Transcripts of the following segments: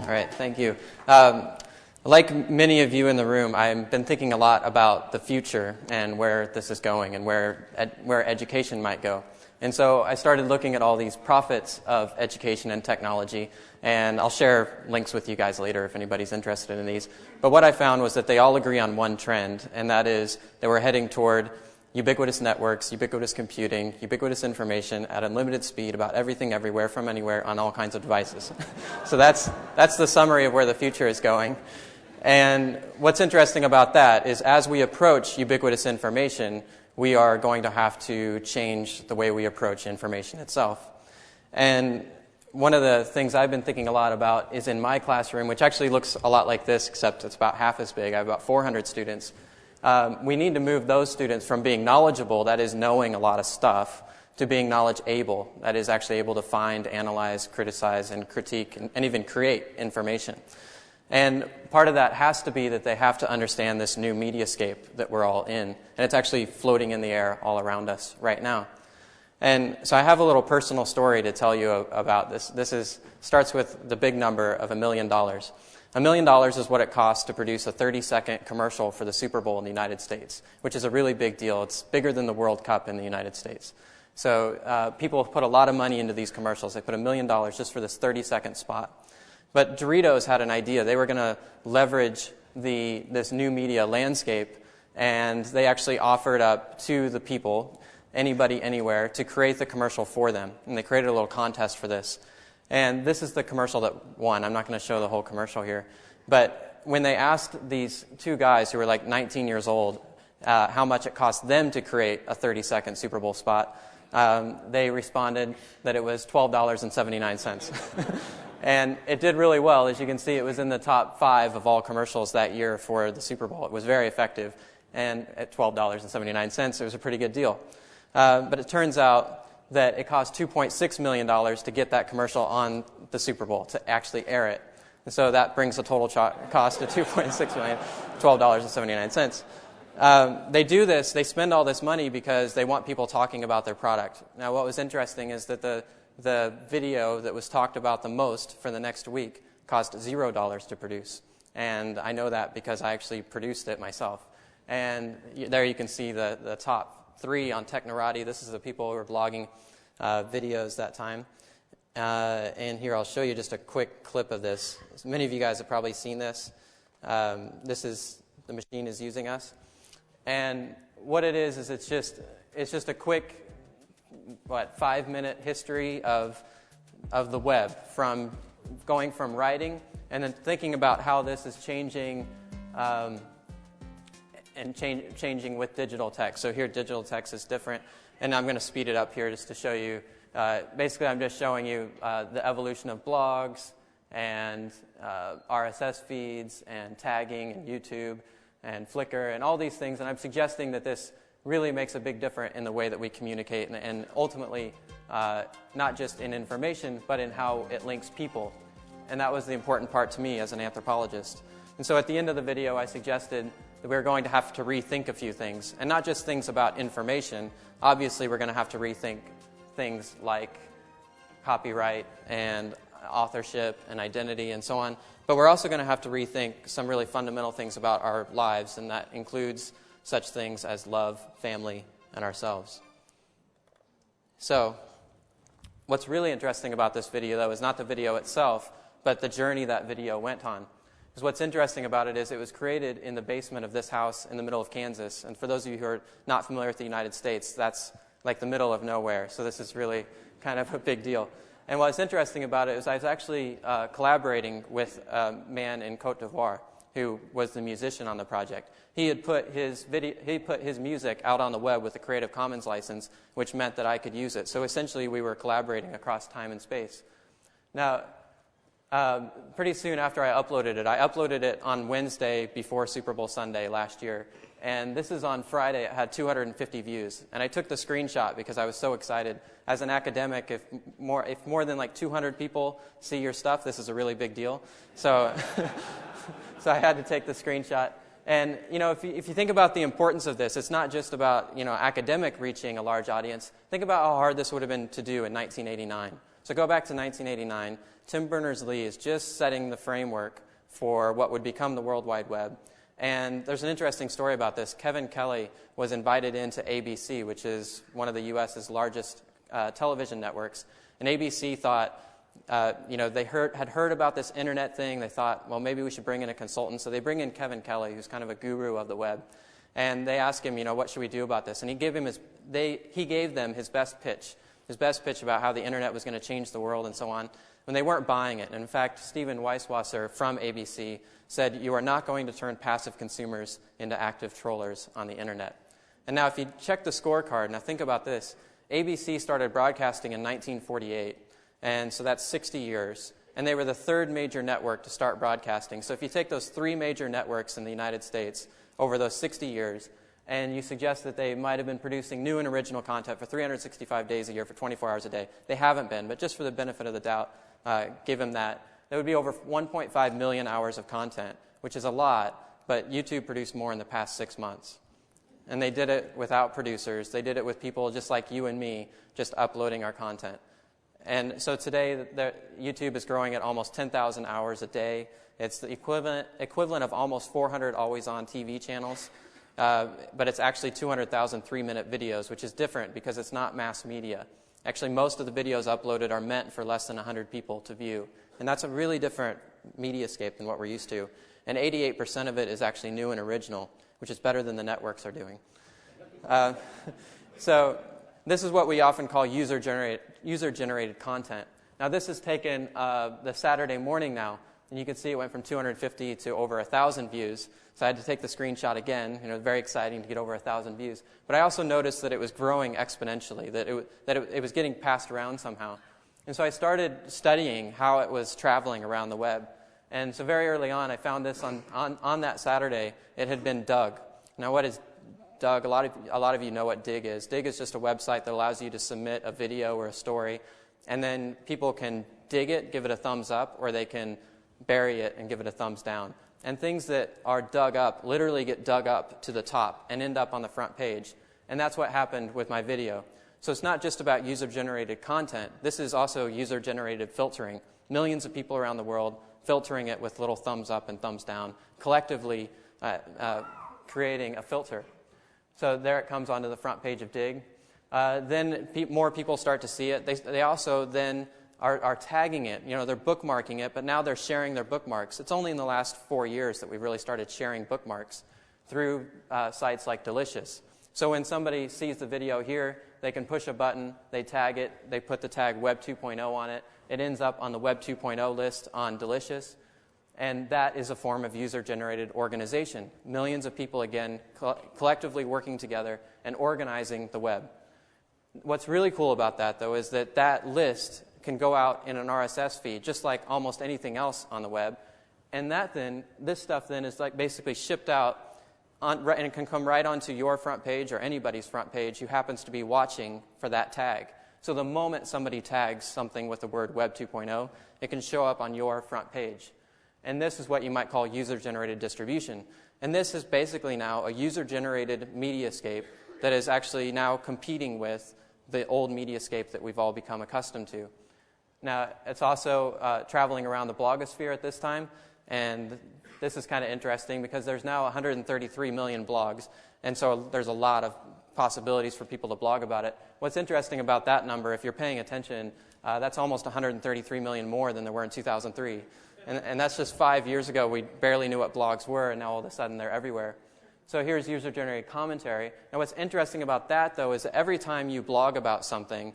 All right, thank you. Like many of you in the room, I've been thinking a lot about the future and where this is going and where education might go. And so I started looking at all these prophets of education and technology, and I'll share links with you guys later if anybody's interested in these. But what I found was that they all agree on one trend, and that is that we're heading toward ubiquitous networks, ubiquitous computing, ubiquitous information at unlimited speed about everything, everywhere, from anywhere, on all kinds of devices. So that's the summary of where the future is going. And what's interesting about that is as we approach ubiquitous information, we are going to have to change the way we approach information itself. And one of the things I've been thinking a lot about is in my classroom, which actually looks a lot like this, except it's about half as big. I have about 400 students. We need to move those students from being knowledgeable, that is knowing a lot of stuff, to being knowledge-able, that is actually able to find, analyze, criticize, and critique, and even create information. And part of that has to be that they have to understand this new mediascape that we're all in. And it's actually floating in the air all around us right now. And so I have a little personal story to tell you about this. This starts with the big number of $1 million. $1 million is what it costs to produce a 30-second commercial for the Super Bowl in the United States, which is a really big deal. It's bigger than the World Cup in the United States. So people put a lot of money into these commercials. They put $1 million just for this 30-second spot. But Doritos had an idea. They were going to leverage this new media landscape, and they actually offered up to the people, anybody, anywhere, to create the commercial for them. And they created a little contest for this. And this is the commercial that won. I'm not going to show the whole commercial here. But when they asked these two guys who were like 19 years old how much it cost them to create a 30-second Super Bowl spot, they responded that it was $12.79. And it did really well. As you can see, it was in the top 5 of all commercials that year for the Super Bowl. It was very effective. And at $12.79, it was a pretty good deal. But it turns out that it cost $2.6 million to get that commercial on the Super Bowl, to actually air it. And so that brings the total cost to $2.6 million, $12.79. They do this, they spend all this money because they want people talking about their product. Now, what was interesting is that the video that was talked about the most for the next week cost $0 to produce. And I know that because I actually produced it myself. And there you can see the top 3 on Technorati. This is the people who were blogging videos that time. And here I'll show you just a quick clip of this. So many of you guys have probably seen this. This is the machine is using us. And what it is it's just a quick 5-minute history of the web, from going from writing and then thinking about how this is changing and changing with digital text. So here digital text is different, and I'm going to speed it up here just to show you. Basically, I'm just showing you the evolution of blogs and RSS feeds and tagging and YouTube and Flickr and all these things, and I'm suggesting that this really makes a big difference in the way that we communicate and ultimately not just in information, but in how it links people. And that was the important part to me as an anthropologist. And so at the end of the video, I suggested that we're going to have to rethink a few things, and not just things about information. Obviously, we're going to have to rethink things like copyright and authorship and identity and so on. But we're also going to have to rethink some really fundamental things about our lives, and that includes such things as love, family, and ourselves. So, what's really interesting about this video, though, is not the video itself, but the journey that video went on. Because what's interesting about it is it was created in the basement of this house in the middle of Kansas. And for those of you who are not familiar with the United States, that's like the middle of nowhere. So this is really kind of a big deal. And what's interesting about it is I was actually collaborating with a man in Cote d'Ivoire who was the musician on the project. He had put his music out on the web with a Creative Commons license, which meant that I could use it. So essentially, we were collaborating across time and space. Now, pretty soon after I uploaded it on Wednesday before Super Bowl Sunday last year. And this is on Friday. It had 250 views. And I took the screenshot because I was so excited. As an academic, if more than like 200 people see your stuff, this is a really big deal. So, so I had to take the screenshot. And if you think about the importance of this, it's not just about academic reaching a large audience. Think about how hard this would have been to do in 1989. So go back to 1989. Tim Berners-Lee is just setting the framework for what would become the World Wide Web. And there's an interesting story about this. Kevin Kelly was invited into ABC, which is one of the U.S.'s largest television networks. And ABC thought, they had heard about this internet thing. They thought, well, maybe we should bring in a consultant. So they bring in Kevin Kelly, who's kind of a guru of the web. And they ask him, what should we do about this? And he gave them his best pitch about how the internet was going to change the world and so on, when they weren't buying it. And in fact, Stephen Weisswasser from ABC said, you are not going to turn passive consumers into active trollers on the internet. And now if you check the scorecard, now think about this. ABC started broadcasting in 1948, and so that's 60 years. And they were the third major network to start broadcasting. So if you take those three major networks in the United States over those 60 years, and you suggest that they might have been producing new and original content for 365 days a year for 24 hours a day. They haven't been, but just for the benefit of the doubt, give them that. That would be over 1.5 million hours of content, which is a lot, but YouTube produced more in the past 6 months. And they did it without producers. They did it with people just like you and me, just uploading our content. And so today, YouTube is growing at almost 10,000 hours a day. It's the equivalent of almost 400 always-on TV channels. But it's actually 200,000 3-minute videos, which is different because it's not mass media. Actually, most of the videos uploaded are meant for less than 100 people to view. And that's a really different mediascape than what we're used to. And 88% of it is actually new and original, which is better than the networks are doing. So this is what we often call user-generated content. Now, this is taken the Saturday morning now, and you can see it went from 250 to over 1,000 views. So I had to take the screenshot again. Very exciting to get over 1,000 views. But I also noticed that it was growing exponentially, that it was getting passed around somehow. And so I started studying how it was traveling around the web. And so very early on, I found this on that Saturday. It had been dug. Now, what is dug? A lot of you know what dig is. Dig is just a website that allows you to submit a video or a story, and then people can dig it, give it a thumbs up, or they can bury it and give it a thumbs down. And things that are dug up literally get dug up to the top and end up on the front page. And that's what happened with my video. So it's not just about user-generated content. This is also user-generated filtering. Millions of people around the world filtering it with little thumbs up and thumbs down, collectively creating a filter. So there it comes onto the front page of Dig. Then more people start to see it. They also then are tagging it. They're bookmarking it, but now they're sharing their bookmarks. It's only in the last 4 years that we've really started sharing bookmarks through sites like Delicious. So when somebody sees the video here, they can push a button, they tag it, they put the tag Web 2.0 on it. It ends up on the Web 2.0 list on Delicious. And that is a form of user-generated organization. Millions of people, again, collectively working together and organizing the web. What's really cool about that, though, is that list can go out in an RSS feed, just like almost anything else on the web. And this stuff then is like basically shipped out, and it can come right onto your front page or anybody's front page who happens to be watching for that tag. So the moment somebody tags something with the word Web 2.0, it can show up on your front page. And this is what you might call user-generated distribution. And this is basically now a user-generated mediascape that is actually now competing with the old mediascape that we've all become accustomed to. Now, it's also traveling around the blogosphere at this time. And this is kind of interesting because there's now 133 million blogs. And so there's a lot of possibilities for people to blog about it. What's interesting about that number, if you're paying attention, that's almost 133 million more than there were in 2003. And that's just 5 years ago. We barely knew what blogs were, and now all of a sudden they're everywhere. So here's user-generated commentary. Now what's interesting about that, though, is that every time you blog about something,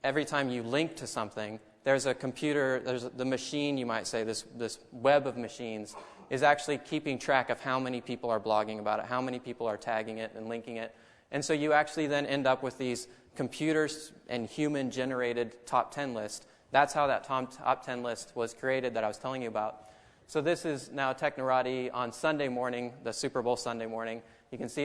every time you link to something, there's a computer, there's the machine, you might say, this web of machines is actually keeping track of how many people are blogging about it, how many people are tagging it and linking it. And so you actually then end up with these computers and human-generated top 10 lists. That's how that top 10 list was created that I was telling you about. So this is now Technorati on Sunday morning, the Super Bowl Sunday morning. You can see